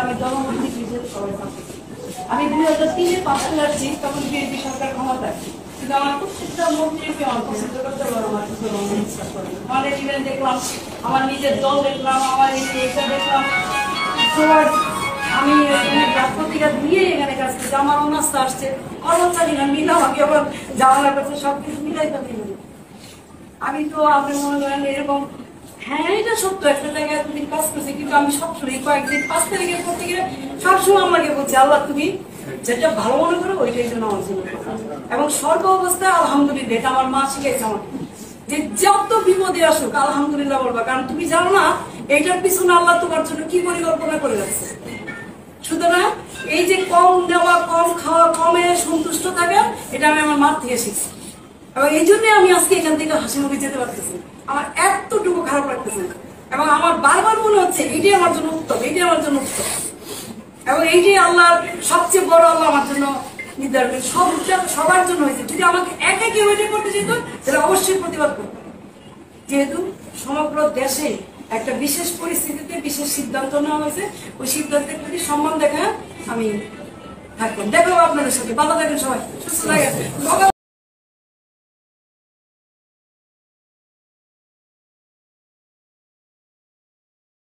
আমি জনগণকে সবাই আমি 2003-এ পাশ করে আসছি, তখন বিএনপি সরকার ক্ষমতায়, কিন্তু আমার প্রত্যেকটা মন্ত্রীকে আমার পছন্দ করতে পারো, আমার কিছু বিশ্বাস করে অনেক ইভেন্ট দেখলাম, আমার নিজের দল দেখলাম, আমার এটা দেখলাম, আমি রাষ্ট্রপতিরা দিয়ে এখানে কাজ করছি, আমার অনাস্থা আসছে, কর্মচারী না মিলে আমাকে আবার জামানা করছে, সবকিছু মিলাইতে হবে। আমি তো আপনি মনে করেন এরকম, হ্যাঁ এটা সত্য, একটা জায়গায় এতদিন কাজ করছি, কিন্তু আমি সবসময় কয়েকদিন 5 তারিখের করতে গেলে সবসময় আমাকে বলছি, আল্লাহ তুমি যেটা ভালো মনে করো ওইটাই জন্য আমার জন্য, এবং সর্ব অবস্থায় আলহামদুলিল্লাহ, এটা আমার মা শিখেছে আমাকে, যে যত বিপদে আসুক আলহামদুলিল্লাহ বলবা, কারণ তুমি জানো না এইটার পিছনে আল্লাহ তোমার জন্য কি পরিকল্পনা করে রাখছে। সুতরাং এই যে কম নেওয়া, কম খাওয়া, কমে সন্তুষ্ট থাকা, এটা আমি আমার মার থেকে শিখছি, এবং এই জন্য আমি আজকে এখান থেকে হাসি মুখে যেতে পারতেছি, আমার এতটুকু খারাপ লাগতেছে না, এবং আমার বারবার মনে হচ্ছে এইটাই আমার জন্য উত্তম, এইটাই আমার জন্য উত্তম, এবং এইটাই আল্লাহর সবচেয়ে বড়, আল্লাহ আমার জন্য নির্ধারণ সবার জন্য হয়েছে। যদি আমাকে একা কেউ এটা করতে যেত তাহলে অবশ্যই প্রতিবাদ করত, যেহেতু সমগ্র দেশে একটা বিশেষ পরিস্থিতিতে বিশেষ সিদ্ধান্ত নেওয়া হয়েছে, ওই সিদ্ধান্তের প্রতি সম্মান দেখা আমি থাকতাম। দেখাবো আপনাদের সাথে, ভালো থাকেন সবাই, সুস্থ থাকেন।